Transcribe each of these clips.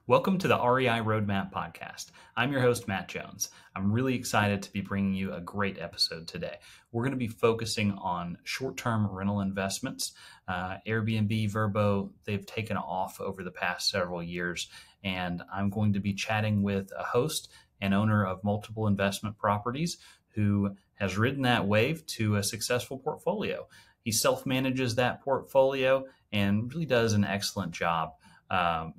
Welcome to the REI Roadmap Podcast. I'm your host, Matt Jones. I'm really excited to be bringing you a great episode today. We're going to be focusing on short-term rental investments. Airbnb, Vrbo, they've taken off over the past several years, and I'm going to be chatting with a host and owner of multiple investment properties who has ridden that wave to a successful portfolio. He self-manages that portfolio and really does an excellent job.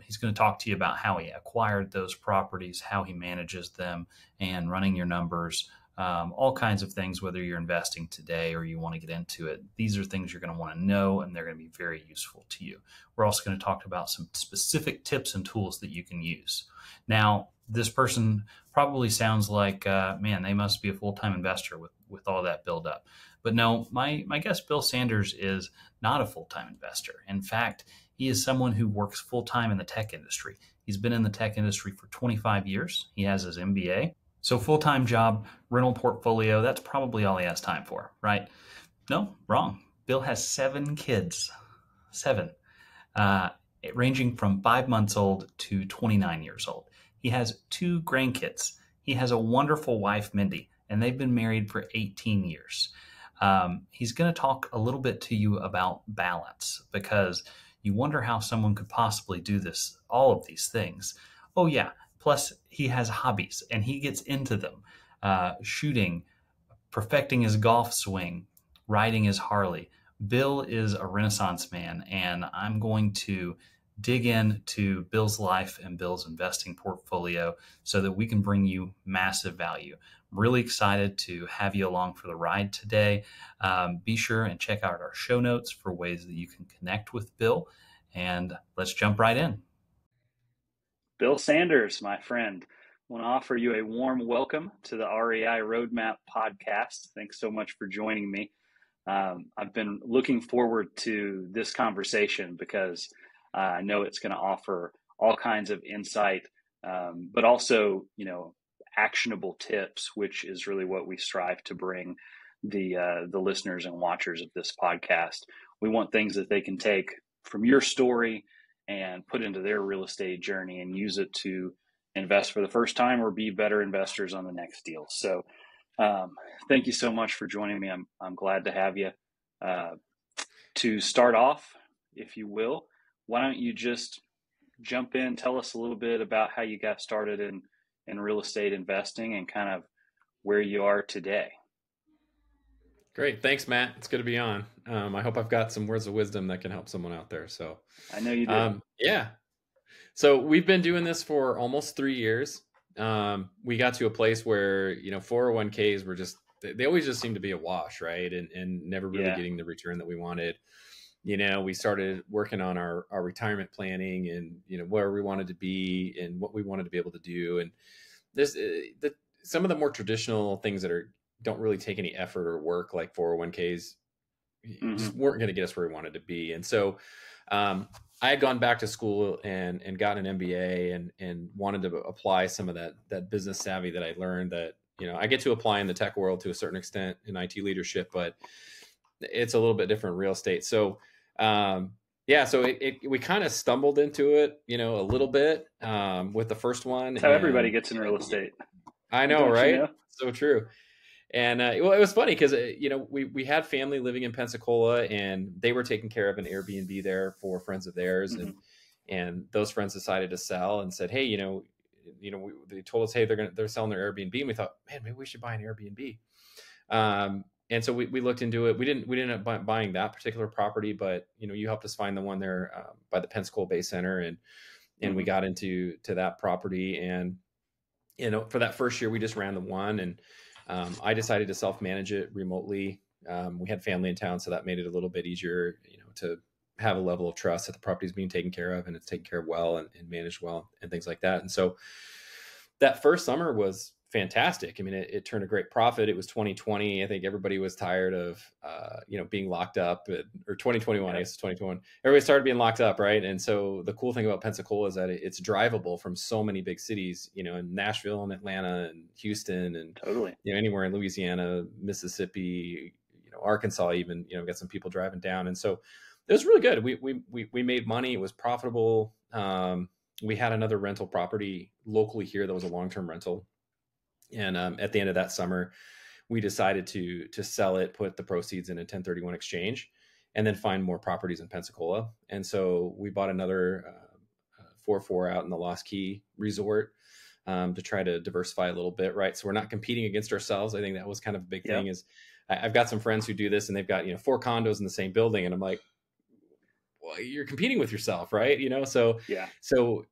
He's going to talk to you about how he acquired those properties, how he manages them, and running your numbers, all kinds of things, whether you're investing today or you want to get into it. These are things you're going to want to know, and they're going to be very useful to you. We're also going to talk about some specific tips and tools that you can use. Now, this person probably sounds like, man, they must be a full-time investor with all that build up. But no, my guest, Bill Sanders, is not a full-time investor. In fact, he is someone who works full-time in the tech industry. He's been in the tech industry for 25 years. He has his MBA. So full-time job, rental portfolio, that's probably all he has time for, right? No, wrong. Bill has 7 kids, 7, ranging from 5 months old to 29 years old. He has 2 grandkids. He has a wonderful wife, Mindy, and they've been married for 18 years. He's going to talk a little bit to you about balance, because you wonder how someone could possibly do this, all of these things. Oh yeah, plus he has hobbies and he gets into them. Shooting, perfecting his golf swing, riding his Harley. Bill is a Renaissance man, and I'm going to dig into Bill's life and Bill's investing portfolio so that we can bring you massive value. I'm really excited to have you along for the ride today. Be sure and check out our show notes for ways that you can connect with Bill, and let's jump right in. Bill Sanders, my friend, I want to offer you a warm welcome to the REI Roadmap Podcast. Thanks so much for joining me. I've been looking forward to this conversation because I know it's going to offer all kinds of insight, but also, actionable tips, which is really what we strive to bring the listeners and watchers of this podcast. We want things that they can take from your story and put into their real estate journey and use it to invest for the first time or be better investors on the next deal. So thank you so much for joining me. I'm glad to have you. To start off, if you will, why don't you just jump in, tell us a little bit about how you got started in real estate investing and kind of where you are today. Great. Thanks, Matt. It's good to be on. I hope I've got some words of wisdom that can help someone out there. So I know you do. Yeah. So we've been doing this for almost 3 years. We got to a place where, 401ks were they always just seemed to be a wash, right? And never really getting the return that we wanted. We started working on our retirement planning and, where we wanted to be and what we wanted to be able to do. And there's some of the more traditional things that don't really take any effort or work, like 401ks, just weren't going to get us where we wanted to be. And so I had gone back to school and got an MBA and wanted to apply some of that business savvy that I learned that, I get to apply in the tech world to a certain extent in IT leadership, but it's a little bit different in real estate. So, so we kind of stumbled into it, a little bit with the first one. That's how everybody gets in real estate. I know, right? So true. And it was funny because, we had family living in Pensacola, and they were taking care of an Airbnb there for friends of theirs. And those friends decided to sell and said, hey, they told us, hey, they're selling their Airbnb. And we thought, man, maybe we should buy an Airbnb. And so we looked into it. We didn't end up buying that particular property, but, you helped us find the one there by the Pensacola Bay Center. And we got into that property. And, for that first year, we just ran the one. And I decided to self-manage it remotely. We had family in town, so that made it a little bit easier, to have a level of trust that the property is being taken care of and it's taken care of well and managed well and things like that. And so that first summer was fantastic. I mean, it turned a great profit. It was 2020. I think everybody was tired of, being locked up, or 2021, I guess it's 2021. Everybody started being locked up, right? And so the cool thing about Pensacola is that it's drivable from so many big cities, in Nashville and Atlanta and Houston and totally, anywhere in Louisiana, Mississippi, Arkansas, even, got some people driving down. And so it was really good. We made money. It was profitable. we had another rental property locally here that was a long-term rental. And at the end of that summer, we decided to sell it, put the proceeds in a 1031 exchange, and then find more properties in Pensacola. And so we bought another 4-4 out in the Lost Key Resort to try to diversify a little bit, right? So we're not competing against ourselves. I think that was kind of a big thing. Is I've got some friends who do this, and they've got 4 condos in the same building, and I'm like, well, you're competing with yourself, right? So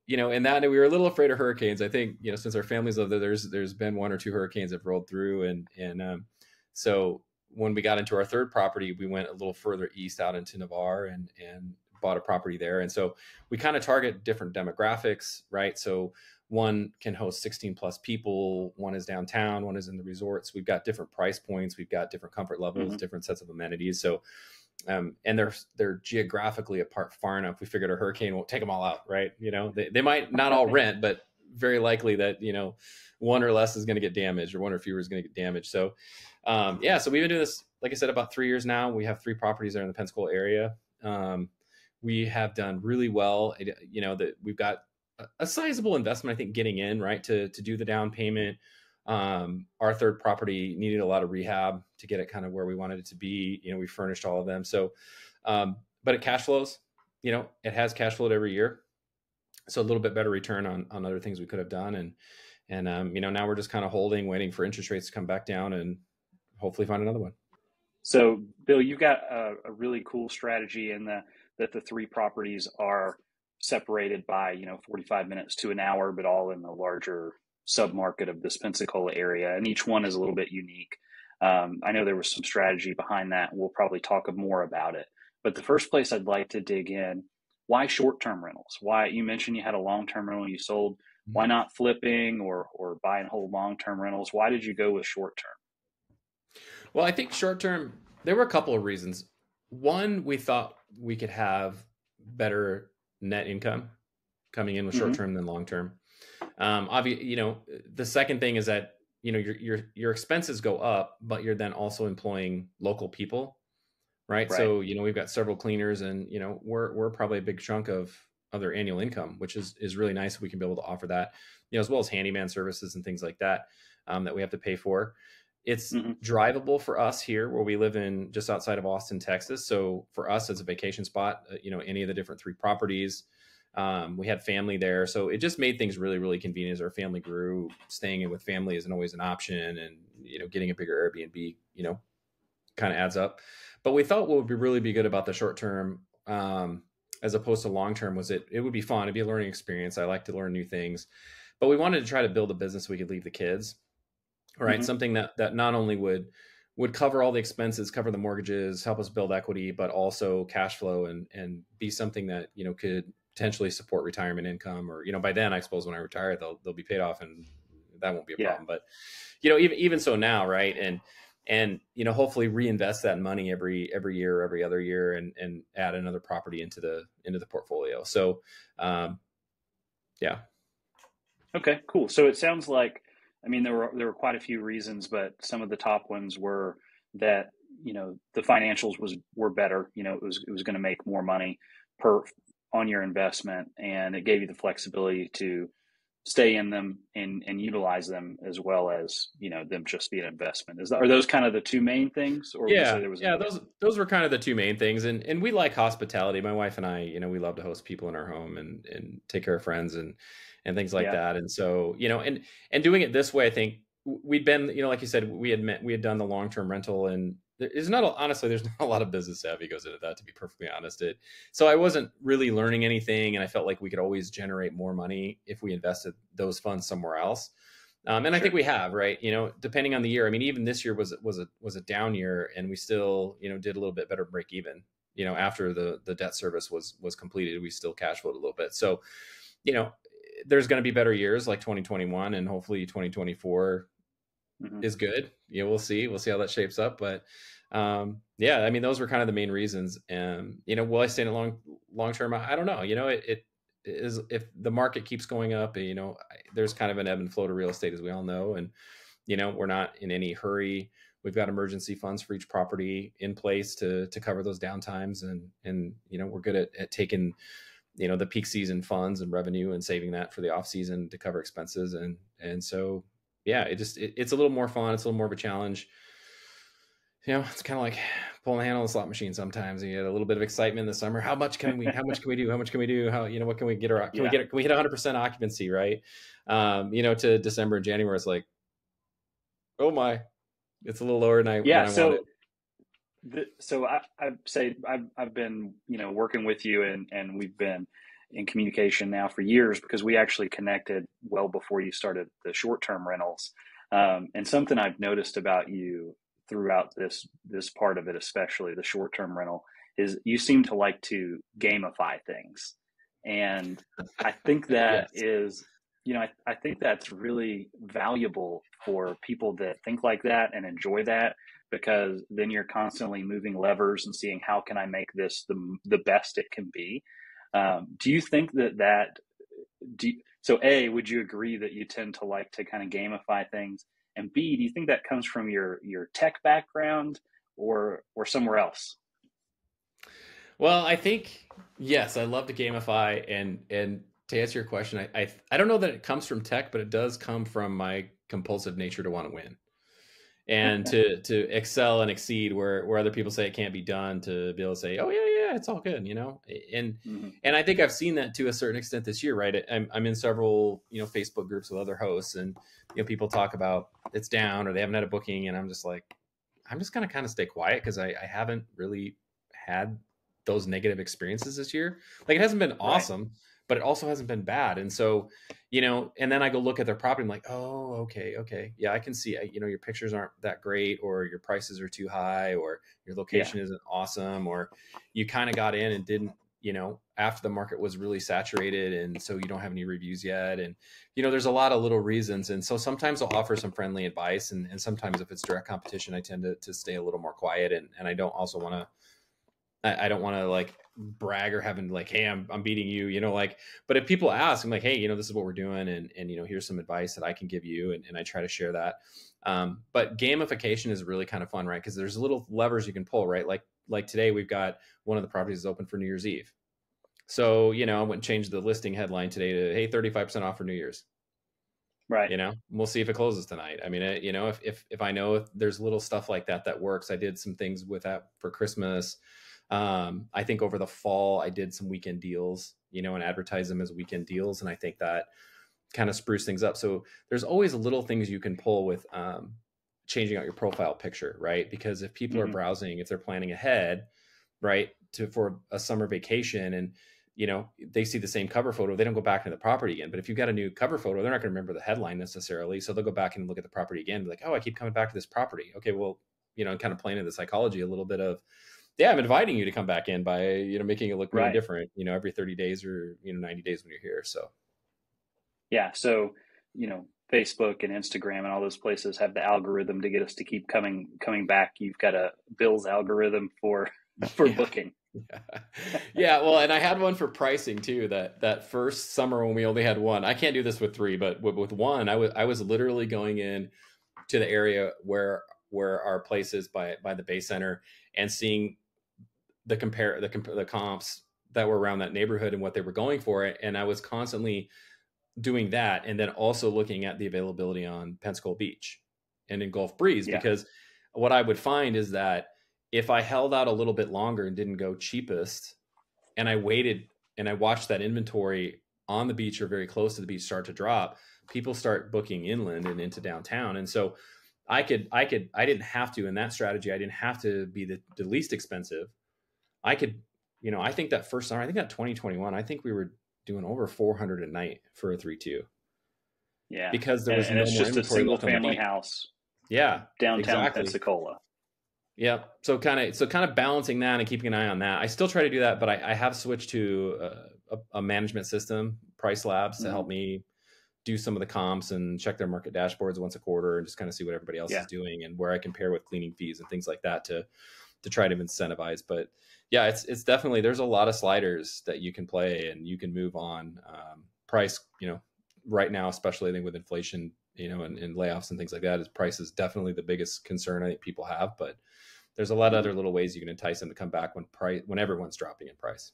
and that we were a little afraid of hurricanes. I think since our families live there, there's been 1 or 2 hurricanes that rolled through, and so when we got into our third property, we went a little further east out into Navarre and bought a property there. And so we kind of target different demographics, right? So one can host 16 plus people, one is downtown, one is in the resorts. We've got different price points, we've got different comfort levels, different sets of amenities. So and they're geographically apart far enough. We figured a hurricane won't take them all out, right? They might not all rent, but very likely that 1 or less is going to get damaged, or 1 or fewer is going to get damaged. So so we've been doing this, like I said, about 3 years now. We have 3 properties there in the Pensacola area. We have done really well. That we've got a sizable investment, I think, getting in, right, to do the down payment. Our third property needed a lot of rehab to get it kind of where we wanted it to be. We furnished all of them. So, but it cash flows, it has cash flowed every year. So a little bit better return on other things we could have done. And now we're just kind of holding, waiting for interest rates to come back down and hopefully find another one. So Bill, you've got a really cool strategy in that the 3 properties are separated by, 45 minutes to an hour, but all in the larger submarket of this Pensacola area. And each one is a little bit unique. I know there was some strategy behind that. We'll probably talk more about it. But the first place I'd like to dig in, why short-term rentals? Why, you mentioned you had a long-term rental you sold. Why not flipping or buy and hold long-term rentals? Why did you go with short-term? Well, I think short-term, there were a couple of reasons. One, we thought we could have better net income coming in with short-term than long-term. Obviously, the second thing is that, your expenses go up, but you're then also employing local people, right? So, we've got several cleaners, and, we're probably a big chunk of their annual income, which is really nice. We can be able to offer that, as well as handyman services and things like that, that we have to pay for. It's drivable for us here, where we live in just outside of Austin, Texas. So for us, it's a vacation spot, any of the different 3 properties. We had family there. So it just made things really, really convenient as our family grew. Staying in with family isn't always an option. And, getting a bigger Airbnb, kind of adds up. But we thought what would really be good about the short term, as opposed to long term, was it would be fun. It'd be a learning experience. I like to learn new things. But we wanted to try to build a business we could leave the kids. Right. Something that not only would cover all the expenses, cover the mortgages, help us build equity, but also cash flow and be something that, could potentially support retirement income, or, by then, I suppose when I retire, they'll be paid off and that won't be a problem. But, even so now, right. And, hopefully reinvest that money every year or every other year and add another property into the portfolio. So, yeah. Okay, cool. So it sounds like, there were quite a few reasons, but some of the top ones were that, the financials were better. It was going to make more money on your investment, and it gave you the flexibility to stay in them and utilize them, as well as, them just be an investment. Are those kind of the 2 main things? Or would you say there was those were kind of the 2 main things. And we like hospitality. My wife and I, we love to host people in our home and take care of friends and things like that. And so, and doing it this way, I think we'd been, like you said, we had done the long-term rental, and there's not a lot of business savvy goes into that, to be perfectly honest. So I wasn't really learning anything, and I felt like we could always generate more money if we invested those funds somewhere else. And I think we have, right? Depending on the year. Even this year was a down year, and we still, did a little bit better break even. After the debt service was completed, we still cash flowed a little bit. So, there's going to be better years like 2021, and hopefully 2024 is good. We'll see how that shapes up. But those were kind of the main reasons. And, will I stay in a long term? I don't know. It is, if the market keeps going up, there's kind of an ebb and flow to real estate, as we all know. And, we're not in any hurry. We've got emergency funds for each property in place to cover those downtimes. And we're good at taking the peak season funds and revenue and saving that for the off season to cover expenses. And so, yeah, it's a little more fun. It's a little more of a challenge. It's kind of like pulling the handle of a slot machine sometimes. You get a little bit of excitement in the summer. How much can we do? How much can we do? How, what can we get? Can we hit 100% occupancy, right? To December and January, it's like, oh my, it's a little lower than I want it. So I've been, working with you and we've been in communication now for years because we actually connected well before you started the short-term rentals. And something I've noticed about you throughout this part of it, especially the short-term rental, is you seem to like to gamify things. And I think that Yes. is, I think that's really valuable for people that think like that and enjoy that, because then you're constantly moving levers and seeing how can I make this the best it can be. Do you think so A, would you agree that you tend to like to kind of gamify things? And B, do you think that comes from your tech background or somewhere else? Well, I think, yes, I love to gamify, and to answer your question, I don't know that it comes from tech, but it does come from my compulsive nature to want to win and to excel and exceed where other people say it can't be done, to be able to say, oh yeah, it's all good, and I think I've seen that to a certain extent this year, right? I'm in several, Facebook groups with other hosts, and, people talk about it's down or they haven't had a booking. And I'm just like, I'm just going to kind of stay quiet, because I haven't really had those negative experiences this year. Like, it hasn't been awesome, right, but it also hasn't been bad. And so, and then I go look at their property. I'm like, oh, okay. Yeah, I can see, your pictures aren't that great, or your prices are too high, or your location isn't awesome, or you kind of got in and didn't, after the market was really saturated. And so you don't have any reviews yet. And, there's a lot of little reasons. And so sometimes I'll offer some friendly advice. And sometimes if it's direct competition, I tend to stay a little more quiet. And I don't also want to, I don't want to like brag or having like, hey, I'm beating you, but if people ask, I'm like, hey, this is what we're doing. And here's some advice that I can give you. And I try to share that. But gamification is really kind of fun, right? Because there's little levers you can pull, right? Like today we've got one of the properties is open for New Year's Eve. So, I went and changed the listing headline today to, hey, 35% off for New Year's. Right. We'll see if it closes tonight. I mean, if I know if there's little stuff like that works. I did some things with that for Christmas. I think over the fall, I did some weekend deals, and advertise them as weekend deals. And I think that kind of spruce things up. So there's always little things you can pull with changing out your profile picture, right? Because if people are browsing, if they're planning ahead, right, for a summer vacation, and they see the same cover photo, they don't go back into the property again. But if you've got a new cover photo, they're not going to remember the headline necessarily. So they'll go back and look at the property again, be like, oh, I keep coming back to this property. Okay, well, and kind of playing into the psychology a little bit of, yeah, I'm inviting you to come back in by, making it look really different, every 30 days or, 90 days when you're here. So. Yeah. So, Facebook and Instagram and all those places have the algorithm to get us to keep coming back. You've got a Bill's algorithm for booking. Yeah. Well, and I had one for pricing too, that first summer when we only had one. I can't do this with three, but with one, I was literally going in to the area where our place is by the Bay Center, and seeing the comps that were around that neighborhood and what they were going for. And I was constantly doing that. And then also looking at the availability on Pensacola Beach and in Gulf Breeze, because what I would find is that if I held out a little bit longer and didn't go cheapest, and I waited and I watched that inventory on the beach or very close to the beach start to drop, people start booking inland and into downtown. And so I didn't have to, in that strategy, I didn't have to be the least expensive. I could, I think that first summer, I think that 2021, I think we were doing over 400 a night for a 3-2. Yeah. Because there was and no it's more just a inventory single left on the family beach. house. Yeah. Downtown exactly. Pensacola. Yeah. So kind of balancing that and keeping an eye on that. I still try to do that, but I have switched to a management system, Price Labs, to help me do some of the comps and check their market dashboards once a quarter and just kind of see what everybody else is doing and where I compare with cleaning fees and things like that to try to incentivize. But yeah, it's definitely, there's a lot of sliders that you can play and you can move on. Price, right now, especially I think with inflation, and layoffs and things like that, is price is definitely the biggest concern I think people have, but there's a lot of other little ways you can entice them to come back when everyone's dropping in price.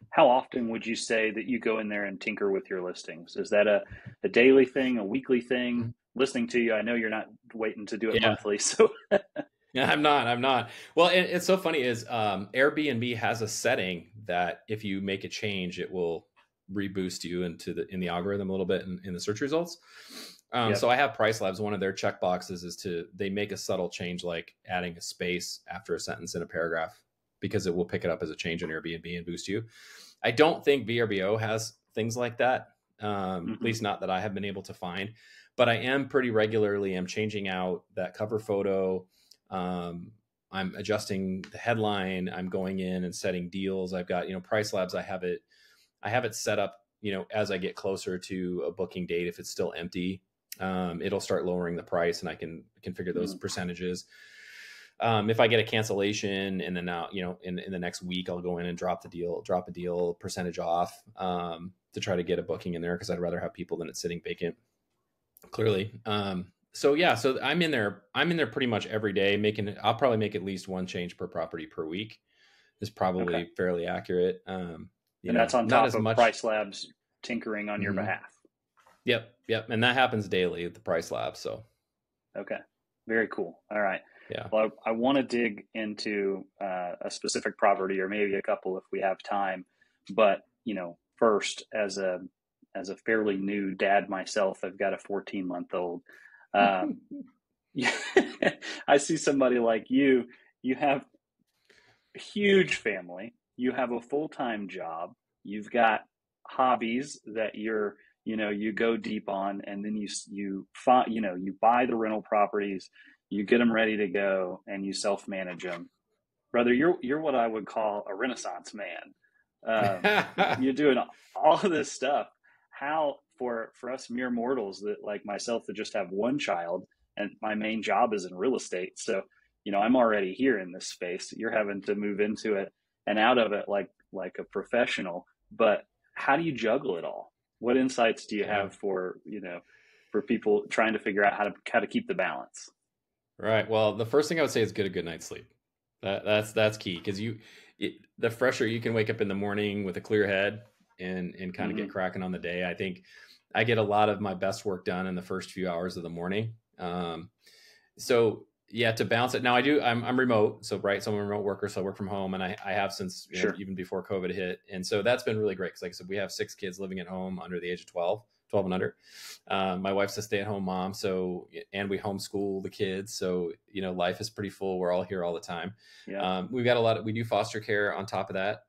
How often would you say that you go in there and tinker with your listings? Is that a daily thing, a weekly thing? Mhm. Listening to you, I know you're not waiting to do it Yeah. monthly. So Yeah, I'm not. Well, it's so funny is Airbnb has a setting that if you make a change, it will reboost you in the algorithm a little bit in the search results. yep. So I have Price Labs. One of their check boxes is they make a subtle change, like adding a space after a sentence in a paragraph, because it will pick it up as a change in Airbnb and boost you. I don't think VRBO has things like that, at least not that I have been able to find. But I am pretty regularly. I'm changing out that cover photo. I'm adjusting the headline. I'm going in and setting deals. I've got, Price Labs. I have it set up, as I get closer to a booking date, if it's still empty, it'll start lowering the price and I can configure those percentages. If I get a cancellation and then now, in the next week, I'll go in and drop a deal percentage off, to try to get a booking in there, because I'd rather have people than it sitting vacant, clearly. So yeah, so I'm in there pretty much every day I'll probably make at least one change per property per week is probably fairly accurate. And that's on not top as of much Price Labs tinkering on your behalf. Yep. And that happens daily at the Price Lab. So. Okay. Very cool. All right. Yeah. Well, I want to dig into a specific property, or maybe a couple if we have time. But, first, as a fairly new dad myself, I've got a 14-month-old. I see somebody like you. You have a huge family. You have a full-time job. You've got hobbies that you go deep on, and then you buy the rental properties, you get them ready to go, and you self-manage them. Brother, you're what I would call a Renaissance man. You're doing all of this stuff. How, for us mere mortals that like myself that just have one child, and my main job is in real estate, so I'm already here in this space. You're having to move into it and out of it like a professional. But how do you juggle it all? What insights do you have for people trying to figure out how to keep the balance? Right. Well, the first thing I would say is get a good night's sleep. That's key, because the fresher you can wake up in the morning with a clear head and kind of get cracking on the day. I think I get a lot of my best work done in the first few hours of the morning. So yeah, to balance it. Now I'm remote. So, right. So I'm a remote worker. So I work from home, and I have since even before COVID hit. And so that's been really great. Cause like I said, we have 6 kids living at home under the age of 12 and under. My wife's a stay-at-home mom. So, and we homeschool the kids. So, life is pretty full. We're all here all the time. Yeah. We've got we do foster care on top of that.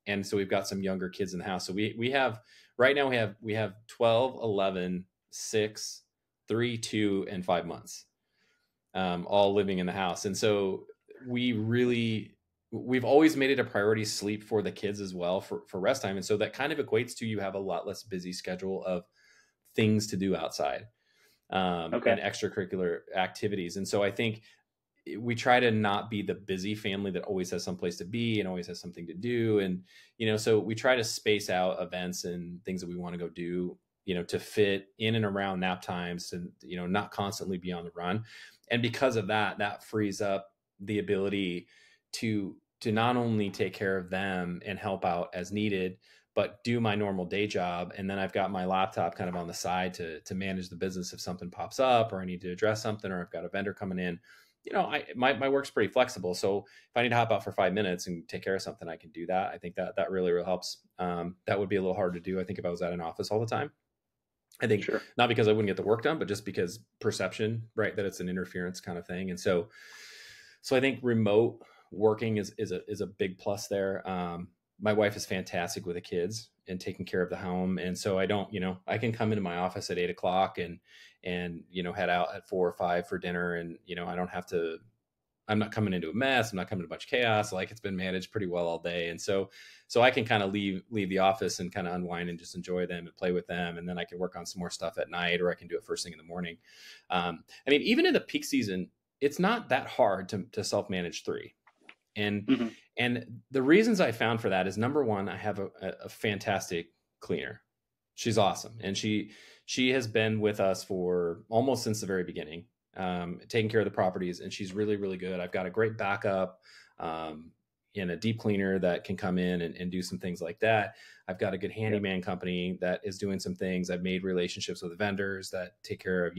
And so we've got some younger kids in the house. So we have, right now we have 12, 11, 6, 3, 2, and 5 months, all living in the house. And so we've always made it a priority sleep for the kids as well, for rest time. And so that kind of equates to you have a lot less busy schedule of things to do outside, and extracurricular activities. And so I think we try to not be the busy family that always has someplace to be and always has something to do. And, so we try to space out events and things that we want to go do, to fit in and around nap times, and, not constantly be on the run. And because of that frees up the ability to not only take care of them and help out as needed, but do my normal day job. And then I've got my laptop kind of on the side to manage the business if something pops up, or I need to address something, or I've got a vendor coming in. My work's pretty flexible. So if I need to hop out for 5 minutes and take care of something, I can do that. I think that really, really helps. That would be a little hard to do, I think, if I was at an office all the time. I think not because I wouldn't get the work done, but just because perception, right, that it's an interference kind of thing. And so I think remote working is a big plus there. My wife is fantastic with the kids and taking care of the home. And so I don't, I can come into my office at 8:00 and head out at 4 or 5 for dinner. And, I'm not coming into a mess. I'm not coming to a bunch of chaos. Like, it's been managed pretty well all day. And so I can kind of leave the office and kind of unwind and just enjoy them and play with them. And then I can work on some more stuff at night, or I can do it first thing in the morning. Even in the peak season, it's not that hard to self-manage 3. And the reasons I found for that is, number one, I have a fantastic cleaner. She's awesome. And she has been with us for almost since the very beginning, taking care of the properties, and she's really, really good. I've got a great backup. a deep cleaner that can come in and do some things like that. I've got a good handyman company that is doing some things. I've made relationships with vendors that take care of,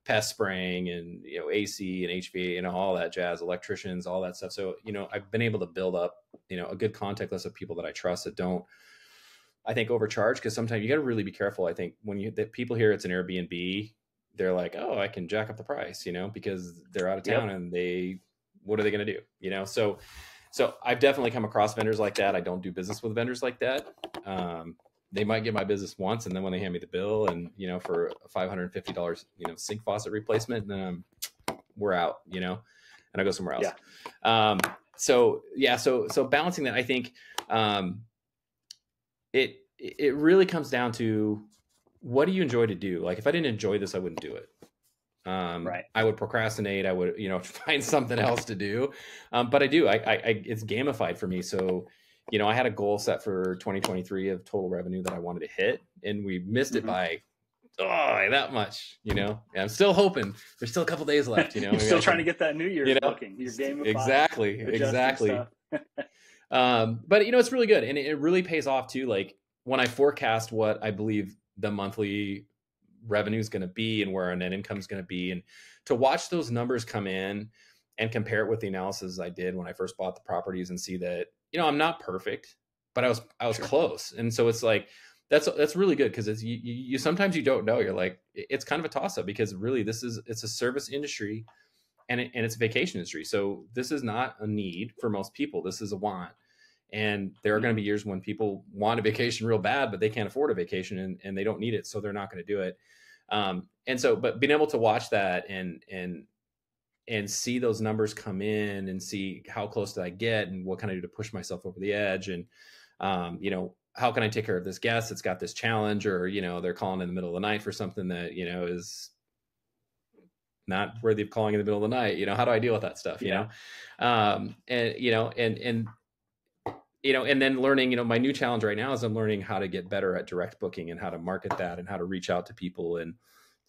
pest spraying and, AC and HVAC and all that jazz, electricians, all that stuff. So, I've been able to build up, a good contact list of people that I trust that don't, I think, overcharge, because sometimes you got to really be careful. I think when the people hear it's an Airbnb, they're like, oh, I can jack up the price, because they're out of town and what are they going to do? So I've definitely come across vendors like that. I don't do business with vendors like that. They might get my business once, and then when they hand me the bill and, for a $550, sink faucet replacement, then we're out, and I go somewhere else. So balancing that, I think, it really comes down to, what do you enjoy to do? Like, if I didn't enjoy this, I wouldn't do it. I would procrastinate. I would, find something else to do. But I do, it's gamified for me. So, I had a goal set for 2023 of total revenue that I wanted to hit, and we missed it by, that much, and I'm still hoping. There's still a couple days left, You're still trying to get that New Year's booking. You're gamified. Exactly. But it's really good. And it really pays off too. Like, when I forecast what I believe the monthly revenue is going to be and where our net income is going to be, and to watch those numbers come in and compare it with the analysis I did when I first bought the properties, and see that, I'm not perfect, but I was close. And so it's like, that's really good, because it's, you sometimes you don't know. You're like, it's kind of a toss up, because really it's a service industry, and it's a vacation industry. So this is not a need for most people. This is a want. And there are going to be years when people want a vacation real bad, but they can't afford a vacation, and they don't need it, so they're not going to do it. And so, but being able to watch that and see those numbers come in, and see how close did I get, and what can I do to push myself over the edge, and how can I take care of this guest that's got this challenge, or they're calling in the middle of the night for something that is not worthy of calling in the middle of the night. How do I deal with that stuff? And then learning, my new challenge right now is I'm learning how to get better at direct booking, and how to market that, and how to reach out to people and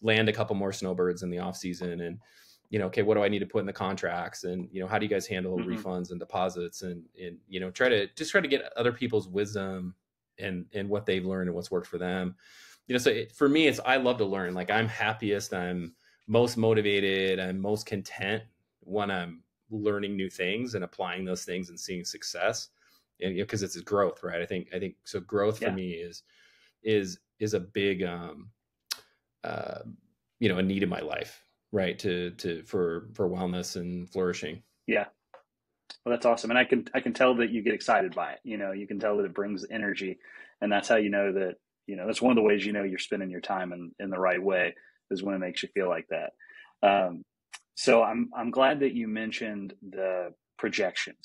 land a couple more snowbirds in the off season. And, okay, what do I need to put in the contracts? And, how do you guys handle refunds and deposits? And, try to get other people's wisdom and what they've learned and what's worked for them. So for me, I love to learn. Like, I'm happiest, I'm most motivated, I'm most content when I'm learning new things and applying those things and seeing success. And, because it's growth, right? I think so. Growth for me is a big, a need in my life, right? For wellness and flourishing. Yeah. Well, that's awesome. And I can tell that you get excited by it. You can tell that it brings energy, and that's how that, that's one of the ways, you're spending your time in the right way, is when it makes you feel like that. So I'm glad that you mentioned the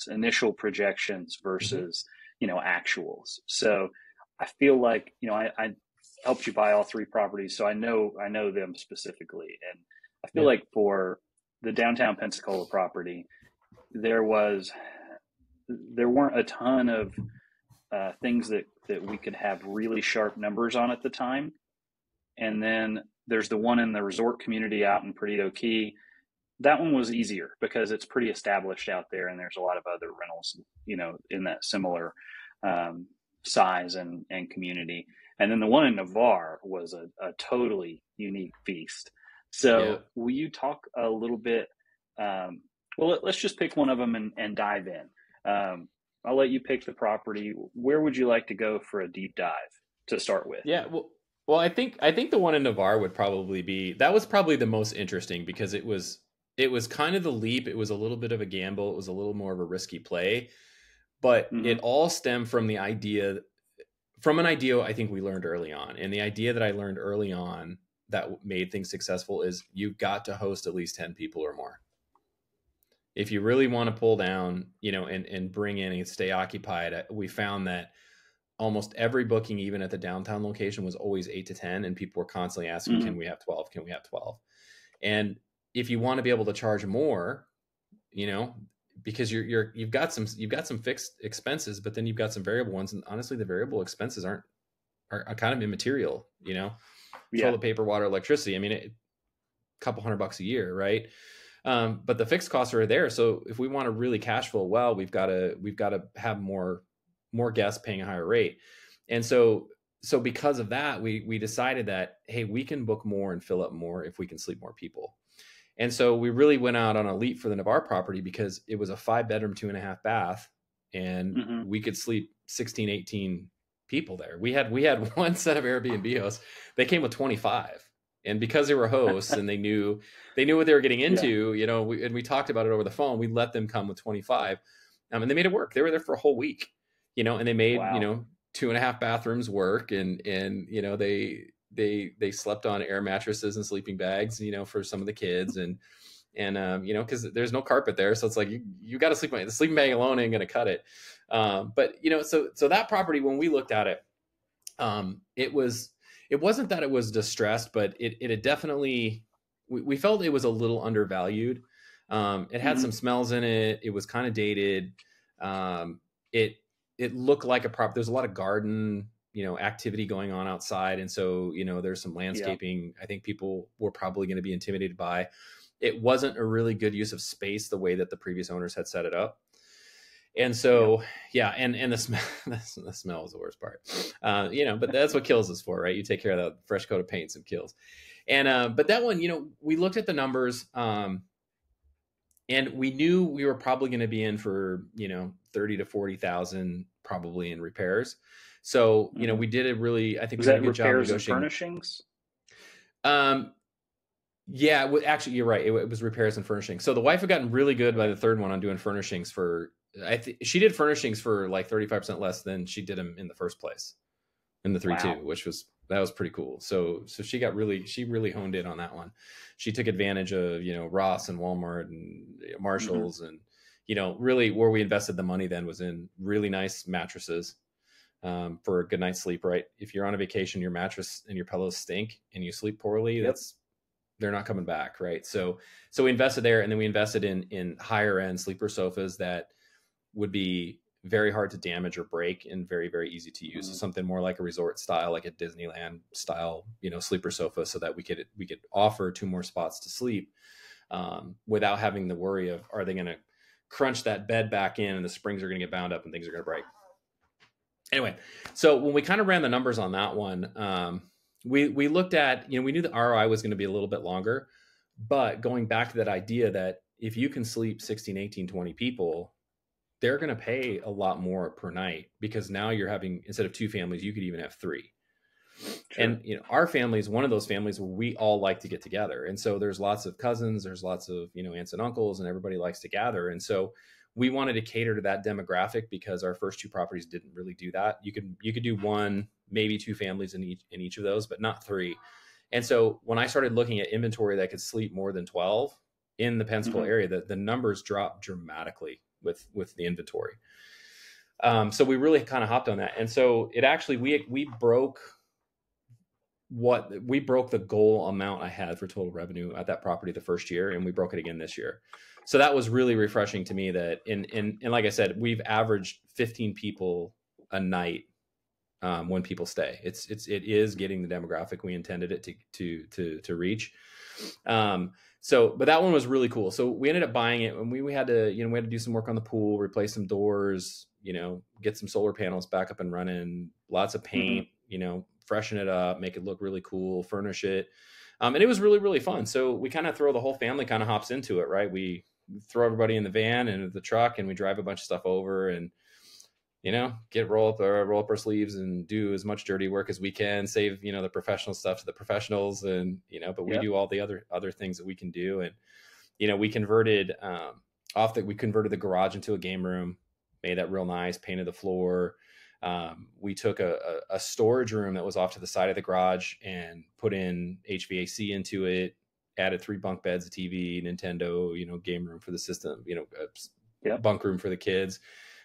initial projections versus, actuals. So I feel like, I helped you buy all 3 properties, so I know them specifically. And I feel like for the downtown Pensacola property, there weren't a ton of things that we could have really sharp numbers on at the time. And then there's the one in the resort community out in Perdido Key. That one was easier because it's pretty established out there, and there's a lot of other rentals, in that similar size and community. And then the one in Navarre was a totally unique beast. So will you talk a little bit? Well, let's just pick one of them and dive in. I'll let you pick the property. Where would you like to go for a deep dive to start with? Yeah, well, I think the one in Navarre would probably be, that was probably the most interesting, because it was kind of the leap. It was a little bit of a gamble. It was a little more of a risky play, but it all stemmed from an idea I think we learned early on. And the idea that I learned early on that made things successful is you've got to host at least 10 people or more. If you really want to pull down, and bring in and stay occupied, we found that almost every booking, even at the downtown location, was always 8 to 10. And people were constantly asking, can we have 12? Can we have 12? And if you want to be able to charge more, because you've got some fixed expenses, but then you've got some variable ones. And honestly, the variable expenses are kind of immaterial, toilet paper, water, electricity. I mean, a couple $100 a year. Right. But the fixed costs are there. So if we want to really cash flow well, we've got to have more guests paying a higher rate. And so because of that, we decided that, hey, we can book more and fill up more if we can sleep more people. And so we really went out on a leap for the Navarre property because it was a 5-bedroom, 2.5 bath, and we could sleep 16, 18 people there. We had one set of Airbnb hosts. They came with 25. And because they were hosts and they knew what they were getting into, and we talked about it over the phone, we let them come with 25. And they made it work. They were there for a whole week, and they made, 2.5 bathrooms work. And they slept on air mattresses and sleeping bags, for some of the kids. And because there's no carpet there. So it's like, you got to sleep on it. The sleeping bag alone ain't going to cut it. But so that property, when we looked at it, it wasn't that it was distressed, but it had definitely, we felt it was a little undervalued. It had some smells in it. It was kind of dated. It looked like a prop. There's a lot of garden, activity going on outside. And so, there's some landscaping I think people were probably going to be intimidated by. It wasn't a really good use of space the way that the previous owners had set it up. And so, and the smell, the smell is the worst part, but that's what kills us for, right? You take care of that fresh coat of paint, some kills. And, but that one, we looked at the numbers, and we knew we were probably going to be in for, 30 to 40,000 probably in repairs. So, we did a really, I think was we that did a good job repairs and negotiating. furnishings? Yeah, actually, you're right. It was repairs and furnishings. So the wife had gotten really good by the third one on doing furnishings for, she did furnishings for like 35% less than she did them in the first place in the 3-2, that was pretty cool. So she really honed in on that one. She took advantage of, Ross and Walmart and Marshalls and, really where we invested the money then was in really nice mattresses, for a good night's sleep, right? If you're on a vacation, your mattress and your pillows stink and you sleep poorly, they're not coming back. Right. So we invested there, and then we invested in higher end sleeper sofas that would be very hard to damage or break and very, very easy to use. So something more like a resort style, like a Disneyland style, sleeper sofa, so that we could offer 2 more spots to sleep, without having the worry of, are they going to crunch that bed back in and the springs are going to get bound up and things are going to break. Anyway, so when we kind of ran the numbers on that one, we looked at, we knew the ROI was going to be a little bit longer, but going back to that idea that if you can sleep 16, 18, 20 people, they're going to pay a lot more per night, because now you're having, instead of 2 families, you could even have 3. Sure. And, our family is one of those families where we all like to get together. And so there's lots of cousins, there's lots of, aunts and uncles, and everybody likes to gather. And so we wanted to cater to that demographic, because our first 2 properties didn't really do that. You could do 1, maybe 2 families in each of those, but not 3. And so when I started looking at inventory that could sleep more than 12 in the Pensacola area, the numbers dropped dramatically with the inventory. So we really kind of hopped on that. And so it actually, we broke the goal amount I had for total revenue at that property the first year, and we broke it again this year. So that was really refreshing to me, that and like I said, we've averaged 15 people a night when people stay. It is getting the demographic we intended it to reach. But that one was really cool. So we ended up buying it, and we had to do some work on the pool, replace some doors, get some solar panels back up and running, lots of paint, freshen it up, make it look really cool, furnish it. And it was really, really fun. So we kind of throw the whole family kind of hops into it, right? We throw everybody in the van and the truck, and we drive a bunch of stuff over, and roll up our sleeves and do as much dirty work as we can, save, the professional stuff to the professionals. And, but we do all the other things that we can do. And, we converted, we converted the garage into a game room, made that real nice, painted the floor. We took a storage room that was off to the side of the garage and put in HVAC into it, added 3 bunk beds, a TV, Nintendo, game room for the system, bunk room for the kids.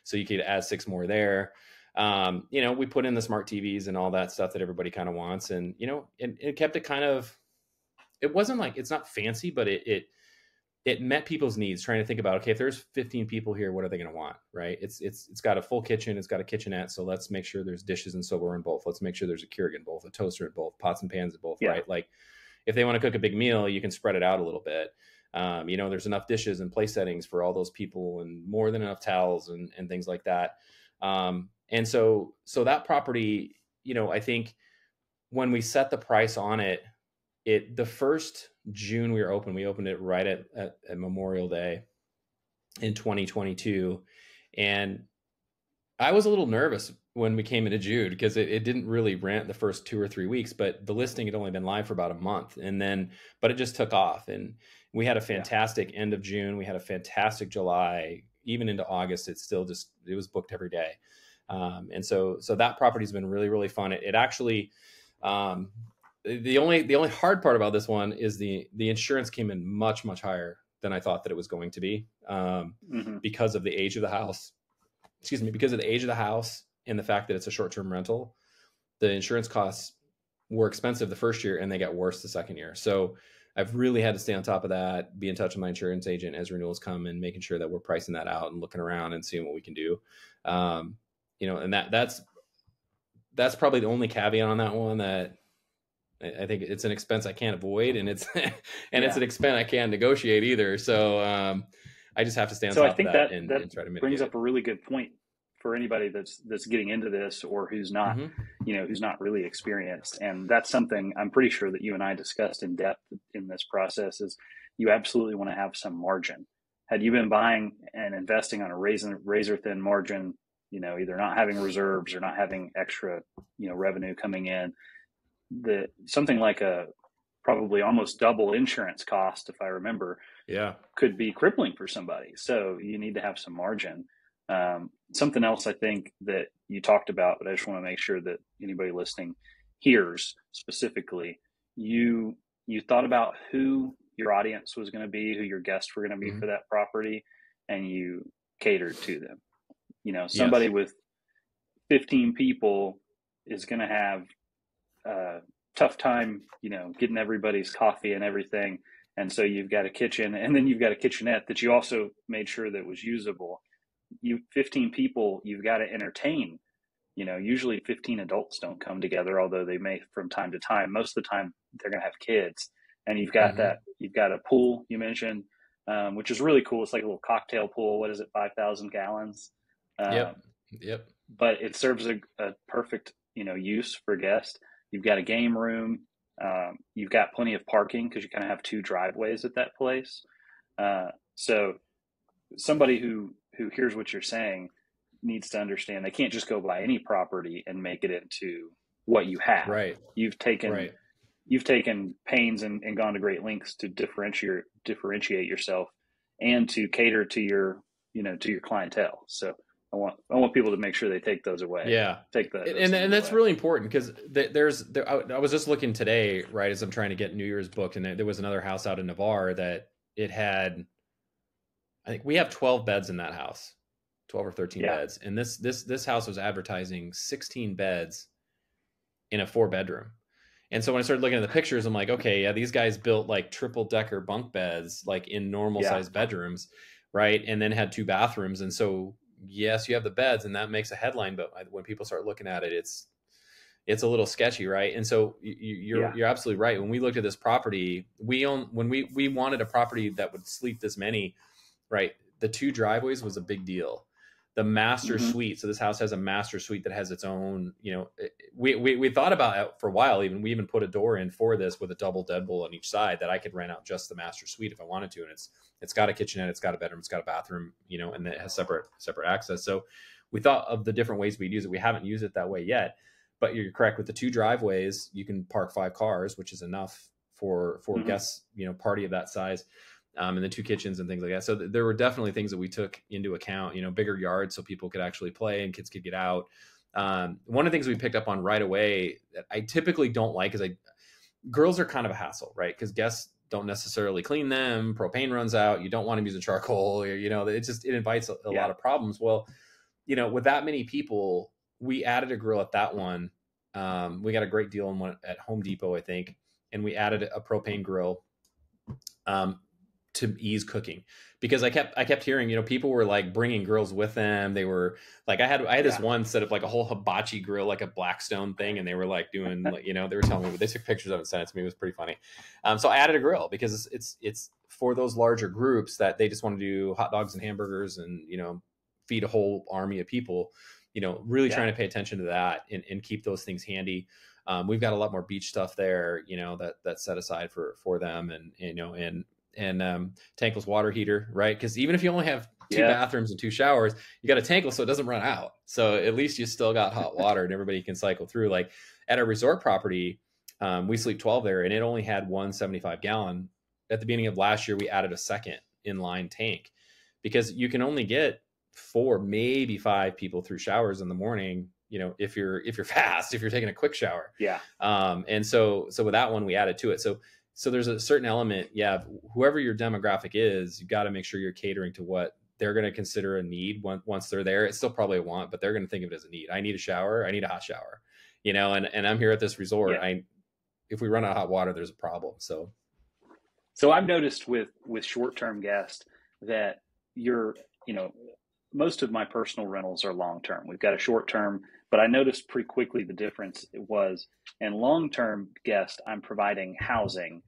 So you could add 6 more there. We put in the smart TVs and all that stuff that everybody kind of wants. And, it kept it kind of, it wasn't like, it's not fancy, but it met people's needs, trying to think about, okay, if there's 15 people here, what are they going to want? Right. It's got a full kitchen. It's got a kitchenette. So let's make sure there's dishes and silverware in both. Let's make sure there's a Keurig in both, a toaster in both, pots and pans in both. Yeah. Right. Like if they want to cook a big meal, you can spread it out a little bit. There's enough dishes and place settings for all those people and more than enough towels and things like that. And so that property, I think when we set the price on it, the first June we opened it right at Memorial Day in 2022. And I was a little nervous when we came into June because it didn't really rent the first 2 or 3 weeks, but the listing had only been live for about a month, but it just took off, and we had a fantastic end of June. We had a fantastic July, even into August. It was booked every day. And so that property's been really, really fun. It actually, the only hard part about this one is the insurance came in much, much higher than I thought that it was going to be, because of the age of the house. Because of the age of the house and the fact that it's a short-term rental. The insurance costs were expensive the first year and they got worse the second year. So I've really had to stay on top of that, be in touch with my insurance agent as renewals come, and making sure that we're pricing that out and looking around and seeing what we can do. And that's probably the only caveat on that one, that I think it's an expense I can't avoid, and it's it's an expense I can't negotiate either. So I just have to stay on top of that and try to mitigate. Brings up a really good point for anybody that's getting into this, or who's not, who's not really experienced. And that's something I'm pretty sure that you and I discussed in depth in this process, is you absolutely want to have some margin. Had you been buying and investing on a razor thin margin, either not having reserves or not having extra, revenue coming in, something like a probably almost double insurance cost, if I remember, could be crippling for somebody. So you need to have some margin. Something else I think that you talked about, but I just want to make sure that anybody listening hears specifically, you thought about who your audience was going to be, who your guests were going to be for that property, and you catered to them. Somebody with 15 people is going to have a tough time, getting everybody's coffee and everything. And so you've got a kitchen, and then you've got a kitchenette that you also made sure that was usable. 15 people, you've got to entertain. Usually 15 adults don't come together, although they may from time to time. Most of the time they're going to have kids. And you've got you've got a pool you mentioned, which is really cool. It's like a little cocktail pool. What is it? 5,000 gallons. Yep. But it serves a perfect, use for guests. You've got a game room. You've got plenty of parking because you kind of have 2 driveways at that place. So somebody who hears what you're saying needs to understand they can't just go buy any property and make it into what you have. Right. You've taken pains and gone to great lengths to differentiate yourself and to cater to your clientele. So I want people to make sure they take those away. Yeah. And that's really important, because I was just looking today, right, as I'm trying to get New Year's booked, and there was another house out in Navarre that it had, I think we have 12 beds in that house, 12 or 13 beds. And this house was advertising 16 beds in a 4-bedroom. And so when I started looking at the pictures, I'm like, okay, yeah, these guys built like triple decker bunk beds, like in normal sized bedrooms. Right. And then had 2 bathrooms. And so, yes, you have the beds and that makes a headline, but when people start looking at it, it's a little sketchy. Right. And so you're absolutely right. When we looked at this property, we wanted a property that would sleep this many, right. The 2 driveways was a big deal. The master suite. So this house has a master suite that has its own, we thought about it for a while. We even put a door in for this with a double deadbolt on each side that I could rent out just the master suite if I wanted to. And it's got a kitchenette, it's got a bedroom, it's got a bathroom, and it has separate access. So we thought of the different ways we'd use it. We haven't used it that way yet, but you're correct. With the 2 driveways, you can park 5 cars, which is enough for guests, party of that size. And the 2 kitchens and things like that. So there were definitely things that we took into account, bigger yards so people could actually play and kids could get out. One of the things we picked up on right away that I typically don't like is grills are kind of a hassle, right? Because guests don't necessarily clean them. Propane runs out. You don't want them using charcoal, or, it invites a lot of problems. Well, with that many people, we added a grill at that one. We got a great deal on one at Home Depot, I think. And we added a propane grill. to ease cooking, because I kept hearing, people were like bringing grills with them. They were like, I had this one set up like a whole hibachi grill, like a Blackstone thing. And they were like doing, like, they were telling me, they took pictures of it and sent it to me. It was pretty funny. So I added a grill because it's for those larger groups that they just want to do hot dogs and hamburgers and, feed a whole army of people, really trying to pay attention to that and keep those things handy. We've got a lot more beach stuff there, that's set aside for them, and tankless water heater, right? Because even if you only have two bathrooms and two showers, you got a tankless so it doesn't run out. So at least you still got hot water and everybody can cycle through. Like at a resort property, we sleep 12 there, and it only had one 75-gallon. At the beginning of last year, we added a second inline tank because you can only get 4, maybe 5 people through showers in the morning, if you're fast, if you're taking a quick shower. Yeah. And so with that one, we added to it. So there's a certain element. Yeah. Whoever your demographic is, you got to make sure you're catering to what they're going to consider a need once they're there. It's still probably a want, but they're going to think of it as a need. I need a shower. I need a hot shower, and I'm here at this resort. Yeah. If we run out of hot water, there's a problem. So I've noticed with short-term guests that most of my personal rentals are long-term. We've got a short-term, but I noticed pretty quickly the difference it was in long-term guests. I'm providing housing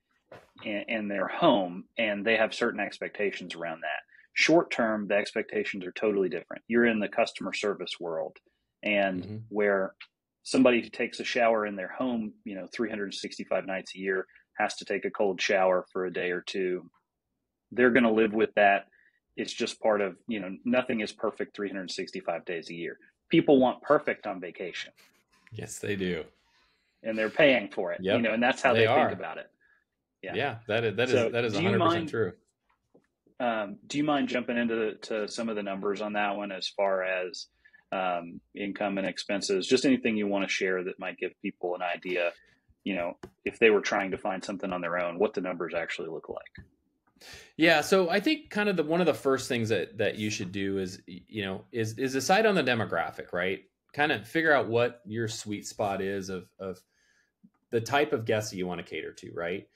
in their home, and they have certain expectations around that. Short-term, the expectations are totally different. You're in the customer service world, and where somebody who takes a shower in their home, 365 nights a year, has to take a cold shower for a day or two. They're going to live with that. It's just part of, nothing is perfect 365 days a year. People want perfect on vacation. Yes, they do. And they're paying for it, and that's how they think about it. Yeah, that is 100% true. Do you mind jumping into some of the numbers on that one as far as income and expenses? Just anything you want to share that might give people an idea, if they were trying to find something on their own, what the numbers actually look like. Yeah. So I think kind of one of the first things that you should do is decide on the demographic, right? Kind of figure out what your sweet spot is of the type of guests that you want to cater to, right?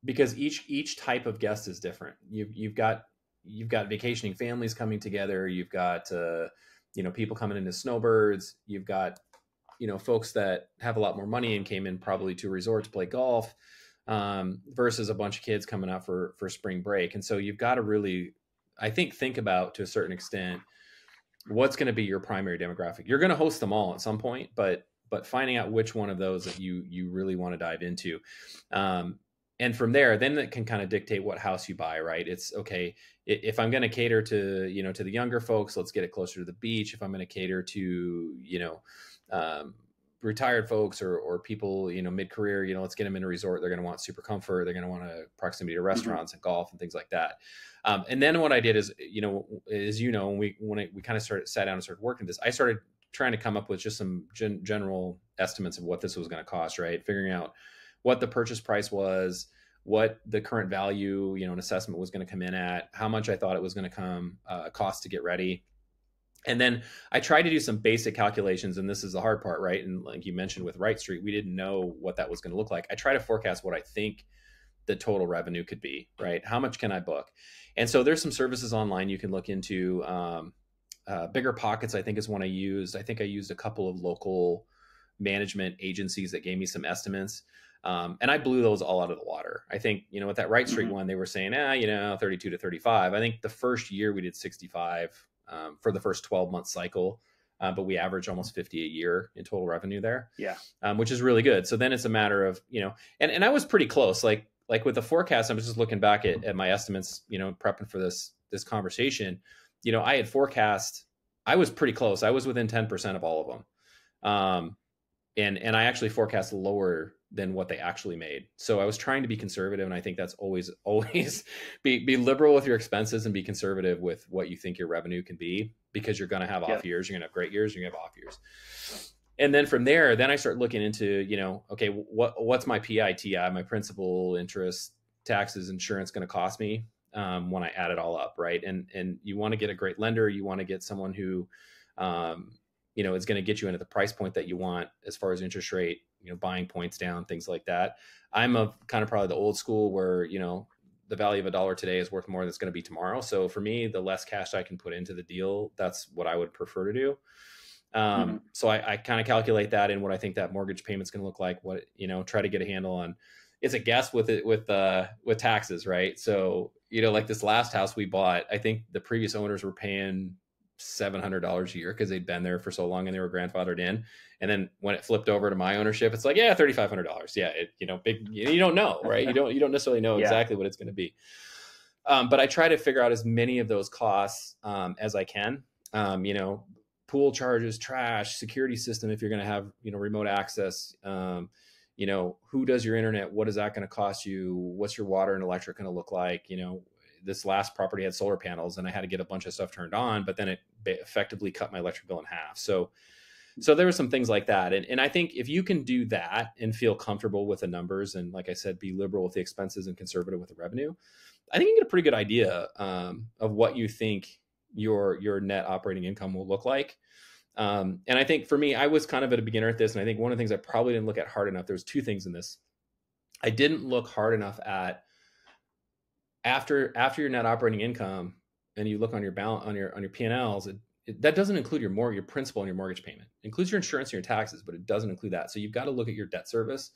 Because each type of guest is different. You've got vacationing families coming together. You've got, people coming into snowbirds. You've got, folks that have a lot more money and came in probably to a resort to play golf. Versus a bunch of kids coming out for spring break. And so you've got to really, I think about, to a certain extent, what's going to be your primary demographic. You're going to host them all at some point, but finding out which one of those that you really want to dive into. And from there, then that can kind of dictate what house you buy, right? It's okay. If I'm going to cater to, to the younger folks, let's get it closer to the beach. If I'm going to cater to, retired folks or people, mid-career, let's get them in a resort. They're going to want super comfort. They're going to want a proximity to restaurants and golf and things like that. And then what I did is, when we kind of sat down and started working this, I started trying to come up with just some general estimates of what this was going to cost, right? Figuring out what the purchase price was, what the current value, an assessment was going to come in at, how much I thought it was going to cost to get ready. And then I tried to do some basic calculations, and this is the hard part, right? And like you mentioned with Wright Street, we didn't know what that was going to look like. I try to forecast what I think the total revenue could be, right? How much can I book? And so there's some services online you can look into. Bigger Pockets, I think, is one I used. I think I used a couple of local management agencies that gave me some estimates. And I blew those all out of the water. I think, with that Wright Street one, they were saying, 32 to 35. I think the first year we did 65 for the first 12-month cycle. But we average almost 50 a year in total revenue there. Yeah. Which is really good. So then it's a matter of, and I was pretty close, like with the forecast, I was just looking back at my estimates, prepping for this conversation, I had forecast, I was pretty close. I was within 10% of all of them. And I actually forecast lower than what they actually made. So I was trying to be conservative. And I think that's always be liberal with your expenses and be conservative with what you think your revenue can be, because you're going to have off years. You're going to have great years. You're going to have off years. And then from there, then I start looking into, okay, what's my PITI, my principal, interest, taxes, insurance going to cost me when I add it all up. Right. And you want to get a great lender. You want to get someone who, is going to get you into the price point that you want as far as interest rate, buying points down, things like that. I'm a kind of probably the old school where, the value of a dollar today is worth more than it's going to be tomorrow. So for me, the less cash I can put into the deal, that's what I would prefer to do. So I kind of calculate that in what I think that mortgage payment's going to look like, what, try to get a handle on. It's a guess with taxes, right? So, like this last house we bought, I think the previous owners were paying $700 a year because they'd been there for so long and they were grandfathered in. And then when it flipped over to my ownership, it's like, yeah, $3,500. Yeah. Big, you don't know, right? You don't necessarily know exactly what it's going to be. But I try to figure out as many of those costs as I can. Pool charges, trash, security system, if you're going to have, remote access, who does your internet? What is that going to cost you? What's your water and electric going to look like? This last property had solar panels and I had to get a bunch of stuff turned on, but then it effectively cut my electric bill in half. So there were some things like that. And I think if you can do that and feel comfortable with the numbers, and like I said, be liberal with the expenses and conservative with the revenue, I think you get a pretty good idea of what you think your net operating income will look like. And I think for me, I was kind of a beginner at this. And I think one of the things I probably didn't look at hard enough, there's two things in this. I didn't look hard enough at after your net operating income, and you look on your balance, on your P&Ls, that doesn't include your principal and your mortgage payment. It includes your insurance and your taxes, but it doesn't include that. So you've got to look at your debt service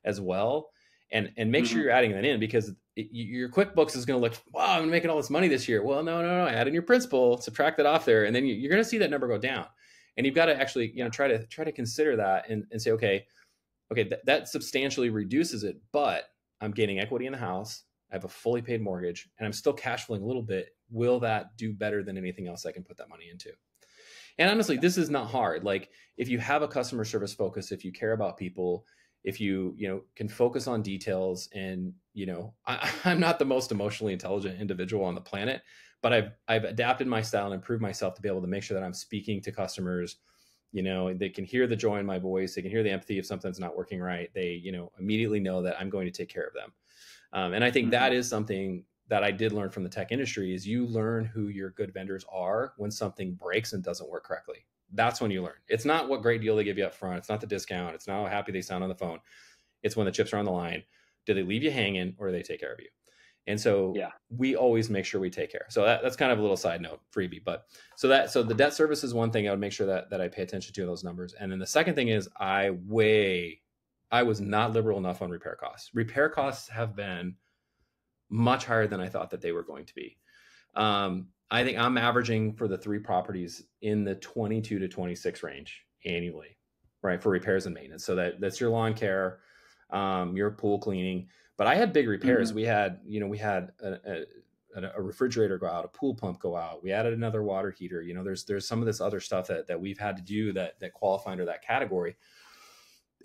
as well, and make sure you're adding that in, because your QuickBooks is going to look, wow, I'm making all this money this year. Well, no, add in your principal, subtract that off there, and then you're going to see that number go down. And you've got to actually, try to consider that and say, okay, that substantially reduces it, but I'm gaining equity in the house. I have a fully paid mortgage and I'm still cash flowing a little bit. Will that do better than anything else I can put that money into? And honestly, this is not hard. Like, if you have a customer service focus, if you care about people, if you, can focus on details, and, I'm not the most emotionally intelligent individual on the planet, but I've adapted my style and improved myself to be able to make sure that I'm speaking to customers. They can hear the joy in my voice. They can hear the empathy if something's not working right. They, immediately know that I'm going to take care of them. And I think that is something that I did learn from the tech industry, is you learn who your good vendors are when something breaks and doesn't work correctly. That's when you learn. It's not what great deal they give you up front. It's not the discount. It's not how happy they sound on the phone. It's when the chips are on the line. Do they leave you hanging, or do they take care of you? And so we always make sure we take care. So that's kind of a little side note, freebie. But so the debt service is one thing I would make sure that I pay attention to those numbers. And then the second thing is I was not liberal enough on repair costs. Repair costs have been much higher than I thought that they were going to be. I think I'm averaging for the 3 properties in the 22 to 26 range annually, right, for repairs and maintenance. So that's your lawn care, your pool cleaning. But I had big repairs. We had a refrigerator go out, a pool pump go out. We added another water heater. There's some of this other stuff that we've had to do that qualify under that category.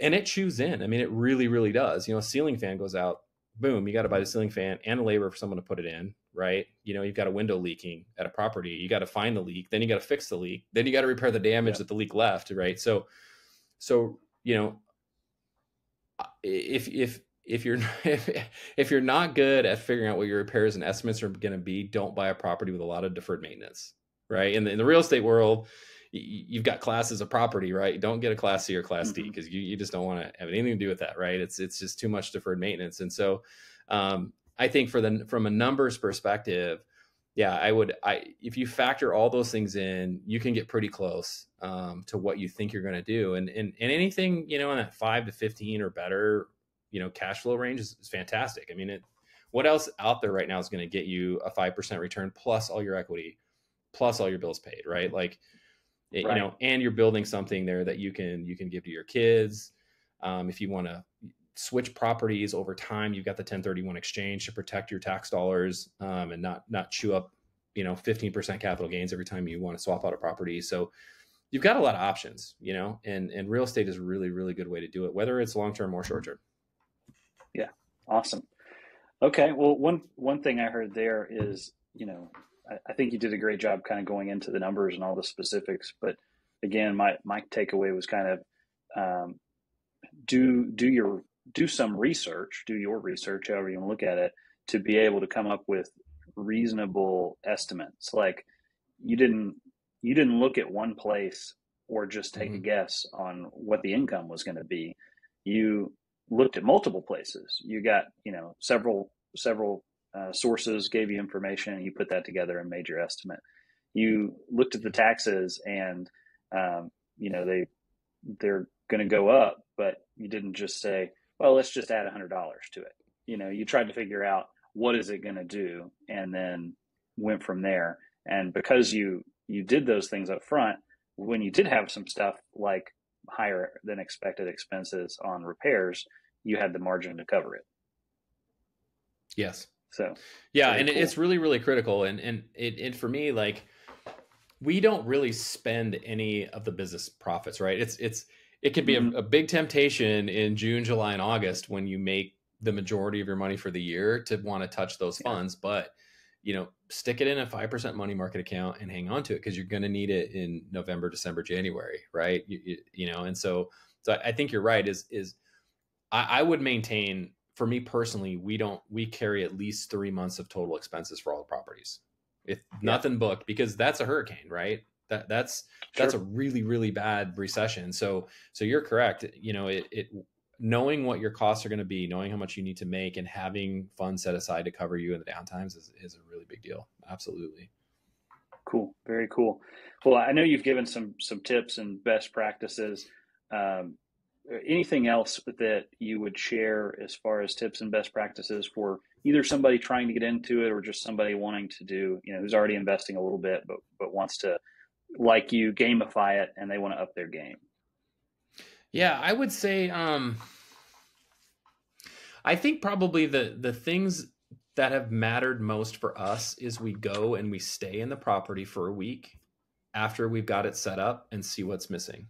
And it chews in. I mean, it really, really does. A ceiling fan goes out, boom, you got to buy the ceiling fan and the labor for someone to put it in, right? You've got a window leaking at a property. You got to find the leak. Then you got to fix the leak. Then you got to repair the damage that the leak left, right? So if you're not good at figuring out what your repairs and estimates are going to be, don't buy a property with a lot of deferred maintenance, right? In the real estate world, you've got classes of property, right? Don't get a class C or class D, because you just don't want to have anything to do with that, right? It's just too much deferred maintenance. And so I think from a numbers perspective, if you factor all those things in, you can get pretty close to what you think you're going to do. And anything, in that 5 to 15 or better, cash flow range is fantastic. I mean, what else out there right now is going to get you a 5% return plus all your equity, plus all your bills paid, right? Like, and you're building something there that you can give to your kids. If you want to switch properties over time, you've got the 1031 exchange to protect your tax dollars, and not chew up, 15% capital gains every time you want to swap out a property. So you've got a lot of options, and real estate is a really, really good way to do it, whether it's long-term or short-term. Yeah. Awesome. Okay. Well, one thing I heard there is, I think you did a great job kind of going into the numbers and all the specifics, but again, my takeaway was kind of, do your research, however you want to look at it, to be able to come up with reasonable estimates. Like, you didn't look at one place or just take a guess on what the income was going to be. You looked at multiple places. You got, several sources gave you information, and you put that together and made your estimate. You looked at the taxes, and they're going to go up, but you didn't just say, well, let's just add $100 to it. You tried to figure out what is it going to do, and then went from there. And because you did those things up front, when you did have some stuff like higher than expected expenses on repairs, you had the margin to cover it. Yes. So yeah, and cool. It's really, really critical. And it for me, like, we don't really spend any of the business profits, right? It can be a big temptation in June, July, and August when you make the majority of your money for the year to want to touch those funds, but stick it in a 5% money market account and hang on to it, because you're going to need it in November, December, January, right? And so I think you're right. I would maintain, for me personally, we carry at least 3 months of total expenses for all the properties, if nothing booked, because that's a hurricane, right? That's a really, really bad recession. So you're correct. Knowing what your costs are going to be, knowing how much you need to make, and having funds set aside to cover you in the downtimes is a really big deal. Absolutely. Cool. Very cool. Well, I know you've given some tips and best practices. Anything else that you would share as far as tips and best practices for either somebody trying to get into it, or just somebody wanting to do, who's already investing a little bit, but wants to, like you, gamify it, and they want to up their game? Yeah, I would say, I think probably the things that have mattered most for us is we go and we stay in the property for a week after we've got it set up and see what's missing.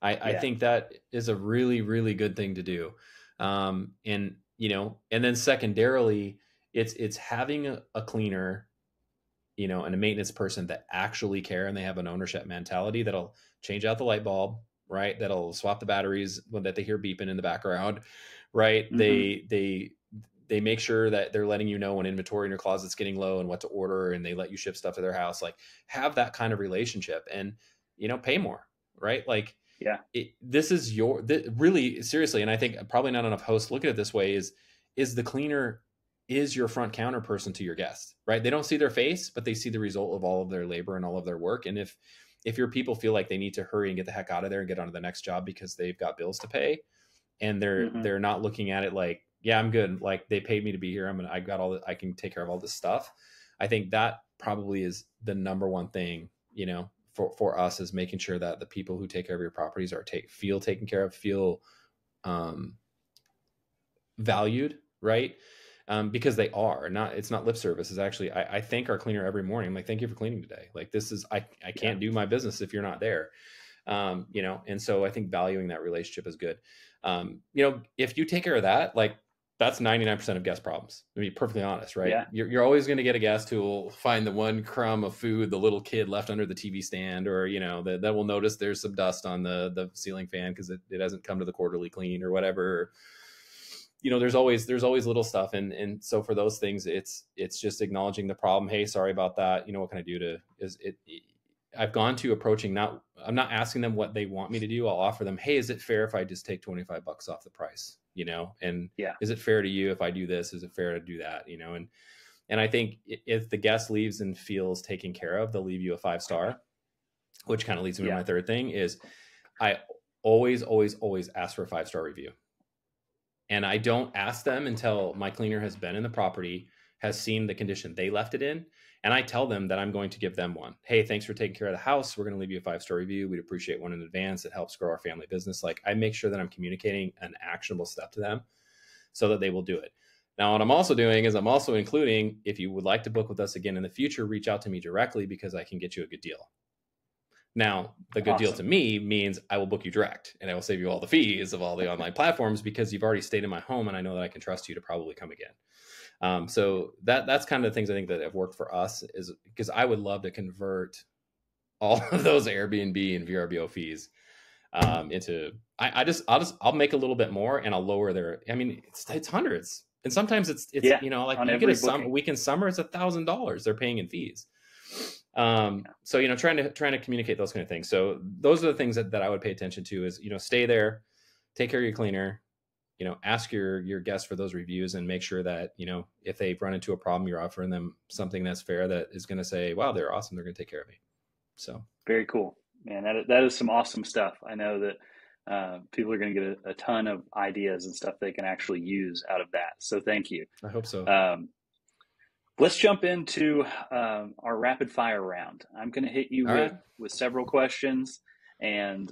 I think that is a really, really good thing to do. And then secondarily, it's having a cleaner, and a maintenance person that actually care, and they have an ownership mentality that'll change out the light bulb, right? That'll swap the batteries when that they hear beeping in the background, right? Mm-hmm. They make sure that they're letting you know when inventory in your closet's getting low and what to order, and they let you ship stuff to their house. Like, have that kind of relationship, and pay more, right? Like, this is really seriously. And I think probably not enough hosts look at it this way, is the cleaner is your front counter person to your guest, right? They don't see their face, but they see the result of all of their labor and all of their work. And if your people feel like they need to hurry and get the heck out of there and get on to the next job because they've got bills to pay, and they're not looking at it like, yeah, I'm good, like they paid me to be here, I can take care of all this stuff. I think that probably is the number one thing, for us, is making sure that the people who take care of your properties feel taken care of, feel valued, right? Because they are it's not lip service. It's actually, I thank our cleaner every morning. I'm like, thank you for cleaning today. Like, this is, I can't do my business if you're not there. And so I think valuing that relationship is good. If you take care of that, like, that's 99% of guest problems. To be perfectly honest, right? Yeah. You're always going to get a guest who will find the one crumb of food the little kid left under the TV stand, or that will notice there's some dust on the ceiling fan because it hasn't come to the quarterly clean or whatever. There's always little stuff, and so for those things, it's just acknowledging the problem. Hey, sorry about that. What can I do to? I've gone to approaching, I'm not asking them what they want me to do. I'll offer them, hey, is it fair if I just take $25 off the price? And is it fair to you if I do this? Is it fair to do that? And I think if the guest leaves and feels taken care of, they'll leave you a 5-star, which kind of leads me to my third thing is I always, always, always ask for a 5-star review. And I don't ask them until my cleaner has been in the property, has seen the condition they left it in. And I tell them that I'm going to give them one. Hey, thanks for taking care of the house. We're going to leave you a 5-star review. We'd appreciate one in advance. It helps grow our family business. Like, I make sure that I'm communicating an actionable step to them so that they will do it. Now, what I'm also doing is I'm also including, if you would like to book with us again in the future, reach out to me directly, because I can get you a good deal. Now, the good deal to me means I will book you direct, and I will save you all the fees of all the online platforms, because you've already stayed in my home and I know that I can trust you to probably come again. So that's kind of the things I think that have worked for us, is because I would love to convert all of those Airbnb and VRBO fees into, I'll make a little bit more and I'll lower it's hundreds. And sometimes it's like you get a weekend summer, it's $1,000 they're paying in fees. So, trying to communicate those kind of things. So those are the things that I would pay attention to is, stay there, take care of your cleaner, ask your guests for those reviews and make sure that, if they run into a problem, you're offering them something that's fair, that is going to say, wow, they're awesome, they're going to take care of me. So very cool, man. That is some awesome stuff. I know that people are going to get a ton of ideas and stuff they can actually use out of that. So thank you. I hope so. Let's jump into our rapid fire round. I'm going to hit you with several questions, and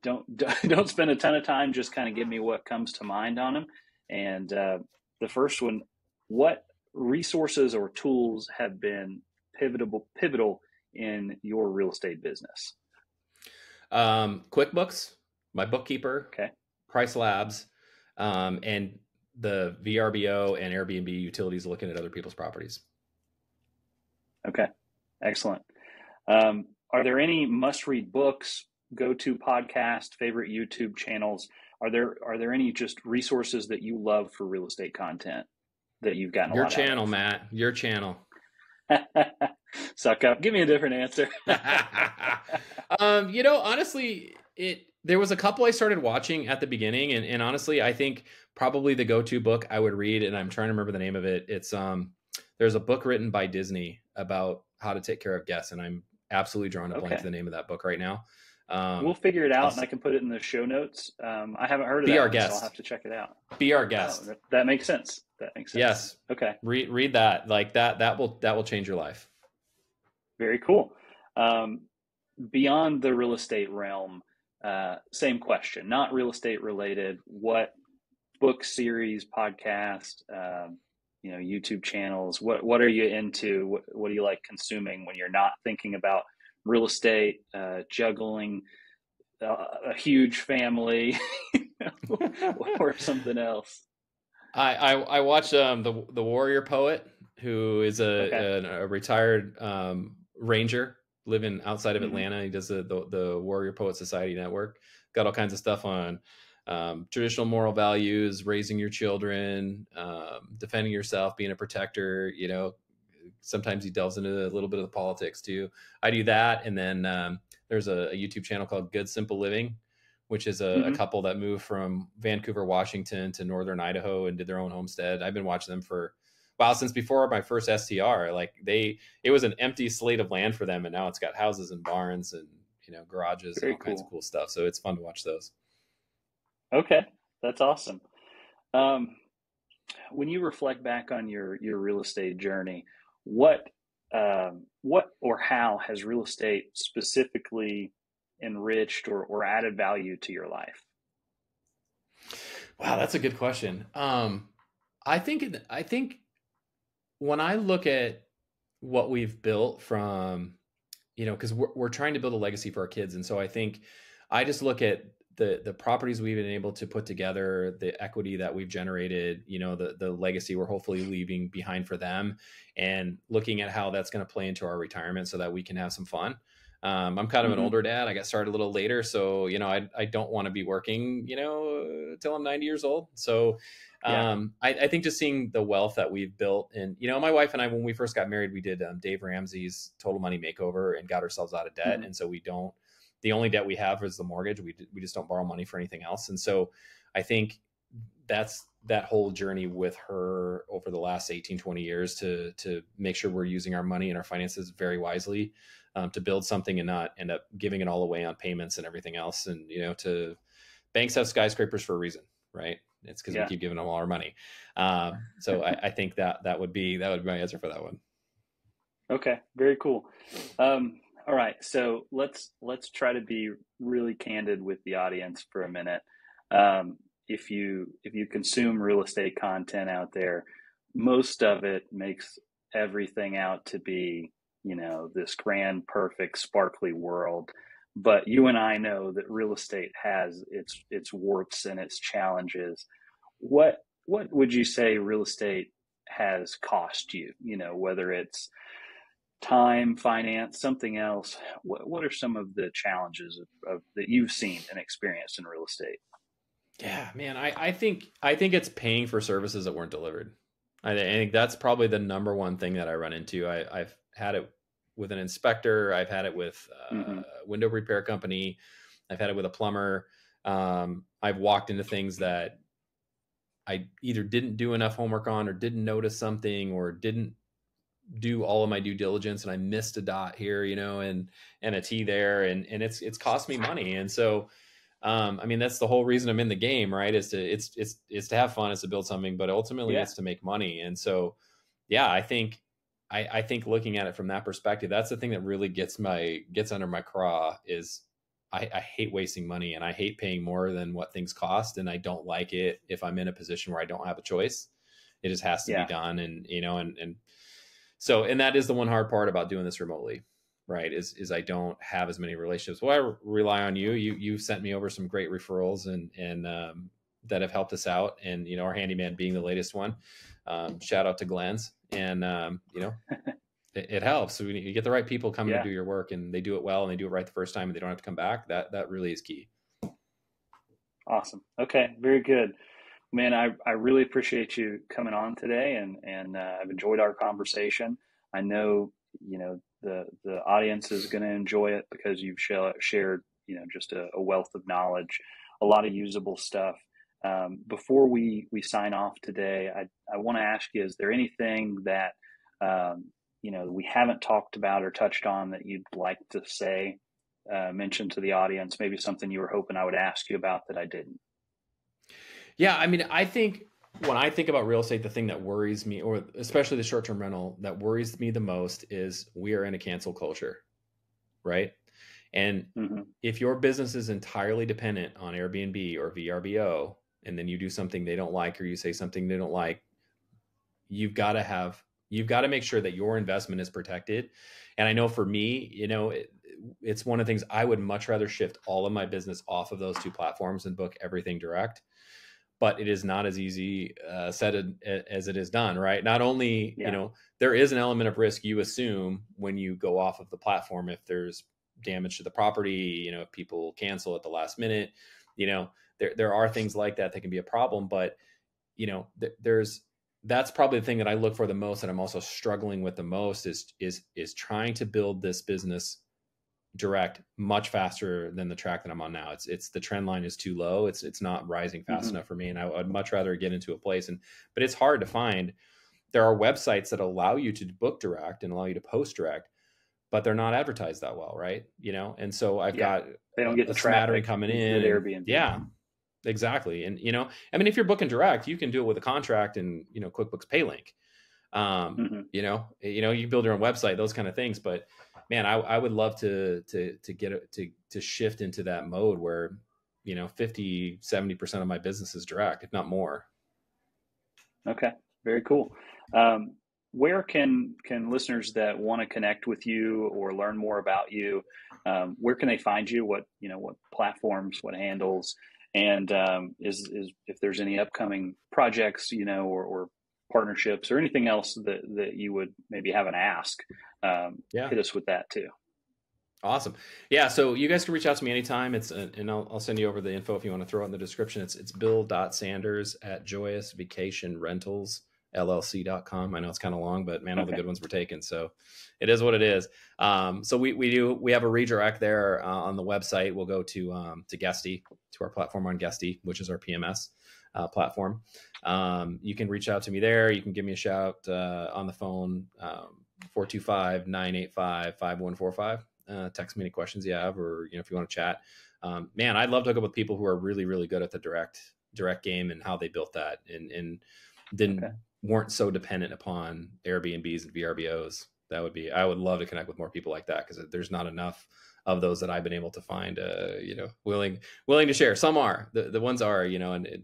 don't spend a ton of time. Just kind of give me what comes to mind on them. And the first one: what resources or tools have been pivotal in your real estate business? QuickBooks, my bookkeeper, okay, Price Labs, and the VRBO and Airbnb utilities looking at other people's properties. Okay, excellent. Are there any must-read books, go-to podcast, favorite YouTube channels? Are there any just resources that you love for real estate content that you've gotten your a lot channel, out of? Matt, your channel. Suck up. Give me a different answer. Honestly, there was a couple I started watching at the beginning, and honestly, I think probably the go-to book I would read, and I'm trying to remember the name of it. It's there's a book written by Disney about how to take care of guests, and I'm absolutely drawing a blank to the name of that book right now. We'll figure it out, and I can put it in the show notes. I haven't heard of that. Be our guest. So I'll have to check it out. Be our guest. Oh, that makes sense. That makes sense. Yes. Okay. Read that. Like that will change your life. Very cool. Beyond the real estate realm, same question, not real estate related. What book series, podcast, YouTube channels, what are you into? What do you like consuming when you're not thinking about real estate, juggling a huge family, or something else? I watched the Warrior Poet, who is a retired ranger living outside of Atlanta. He does the Warrior Poet Society Network. Got all kinds of stuff on traditional moral values, raising your children, defending yourself, being a protector. Sometimes he delves into a little bit of the politics too. I do that, and then there's a YouTube channel called Good Simple Living, which is a couple that moved from Vancouver, Washington to northern Idaho and did their own homestead. I've been watching them for since before my first STR. Like it was an empty slate of land for them, and now it's got houses and barns and garages and all kinds of cool stuff. So it's fun to watch those. Okay, that's awesome. When you reflect back on your real estate journey, what or how has real estate specifically enriched or added value to your life? Wow, that's a good question. I think when I look at what we've built from, because we're trying to build a legacy for our kids, and so I think I just look at the properties we've been able to put together, the equity that we've generated, the legacy we're hopefully leaving behind for them, and looking at how that's going to play into our retirement so that we can have some fun. I'm kind of an older dad. I got started a little later, so I don't want to be working till I'm 90 years old. So I think just seeing the wealth that we've built, and my wife and I, when we first got married, we did Dave Ramsey's Total Money Makeover and got ourselves out of debt, and so the only debt we have is the mortgage. We just don't borrow money for anything else. And so I think that's that whole journey with her over the last 18, 20 years to make sure we're using our money and our finances very wisely, to build something and not end up giving it all away on payments and everything else. And, to banks have skyscrapers for a reason, right? It's because we keep giving them all our money. So I think that would be my answer for that one. Okay. Very cool. All right, so let's try to be really candid with the audience for a minute. If you consume real estate content out there, most of it makes everything out to be, this grand, perfect, sparkly world. But you and I know that real estate has its warts and its challenges. What would you say real estate has cost you? Whether it's time, finance, something else. What are some of the challenges of that you've seen and experienced in real estate? Yeah, man, I think it's paying for services that weren't delivered. I think that's probably the number one thing that I run into. I've had it with an inspector. I've had it with a window repair company. I've had it with a plumber. I've walked into things that I either didn't do enough homework on, or didn't notice something, or didn't do all of my due diligence, and I missed a dot here, and a T there, and it's cost me money. And so, I mean, that's the whole reason I'm in the game, right? Is to have fun, is to build something, but ultimately it's to make money. And so, yeah, I think looking at it from that perspective, that's the thing that really gets under my craw is I hate wasting money, and I hate paying more than what things cost. And I don't like it if I'm in a position where I don't have a choice. It just has to be done. And, so, and that is the one hard part about doing this remotely, right? Is I don't have as many relationships. Well, I rely on you. You've sent me over some great referrals and that have helped us out. And, our handyman being the latest one. Shout out to Glenn's. And, it helps. So you get the right people coming to do your work, and they do it well, and they do it right the first time, and they don't have to come back. That really is key. Awesome. Okay. Very good. Man, I really appreciate you coming on today, and I've enjoyed our conversation. I know, the audience is going to enjoy it because you've shared, just a wealth of knowledge, a lot of usable stuff. Before we sign off today, I want to ask you, is there anything that, we haven't talked about or touched on that you'd like to say, mention to the audience, maybe something you were hoping I would ask you about that I didn't? Yeah. I mean, I think when I think about real estate, the thing that worries me, or especially the short-term rental, that worries me the most is we are in a cancel culture, right? And if your business is entirely dependent on Airbnb or VRBO, and then you do something they don't like, or you say something they don't like, you've got to make sure that your investment is protected. And I know for me, it's one of the things I would much rather shift all of my business off of those two platforms and book everything direct. But it is not as easy said as it is done, right? Not only, there is an element of risk you assume when you go off of the platform. If there's damage to the property, if people cancel at the last minute, there are things like that can be a problem. But, that's probably the thing that I look for the most, and I'm also struggling with the most is trying to build this business direct much faster than the track that I'm on now. It's the trend line is too low. It's not rising fast enough for me. And I'd much rather get into a place, but it's hard to find. There are websites that allow you to book direct and allow you to post direct, but they're not advertised that well. Right. And so I've got they don't get the smattering coming in. Airbnb. Yeah, exactly. And, I mean, if you're booking direct, you can do it with a contract and, QuickBooks PayLink. You build your own website, those kind of things. But man, I would love to get to shift into that mode where, 50-70% of my business is direct, if not more. Okay. Very cool. Where can listeners that want to connect with you or learn more about you, where can they find you? What platforms, what handles, and is if there's any upcoming projects, or partnerships or anything else that you would maybe have an ask, hit us with that too. Awesome. Yeah. So you guys can reach out to me anytime. And I'll send you over the info if you want to throw it in the description. It's bill.sanders at joyousvacationrentalsllc.com. I know it's kind of long, but man, all the good ones were taken. So it is what it is. So we have a redirect there on the website. We'll go to Guesty, to our platform on Guesty, which is our PMS platform. You can reach out to me there. You can give me a shout on the phone, 425-985-5145. Text me any questions you have, or if you want to chat. Man, I'd love to hook up with people who are really, really good at the direct game and how they built that, and weren't so dependent upon Airbnbs and VRBOs. I would love to connect with more people like that, because there's not enough of those that I've been able to find, willing to share. Some are, the ones are,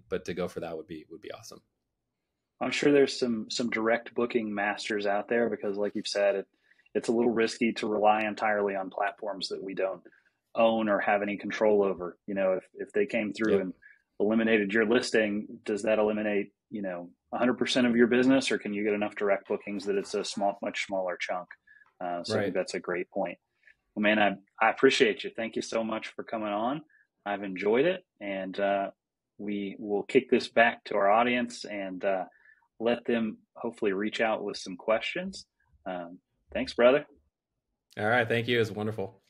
but to go for that would be awesome. I'm sure there's some direct booking masters out there, because like you've said, it's a little risky to rely entirely on platforms that we don't own or have any control over. If they came through and eliminated your listing, does that eliminate, 100% of your business, or can you get enough direct bookings that it's a much smaller chunk? I think that's a great point. Well, man, I appreciate you. Thank you so much for coming on. I've enjoyed it, and we will kick this back to our audience and let them hopefully reach out with some questions. Thanks, brother. All right. Thank you. It was wonderful.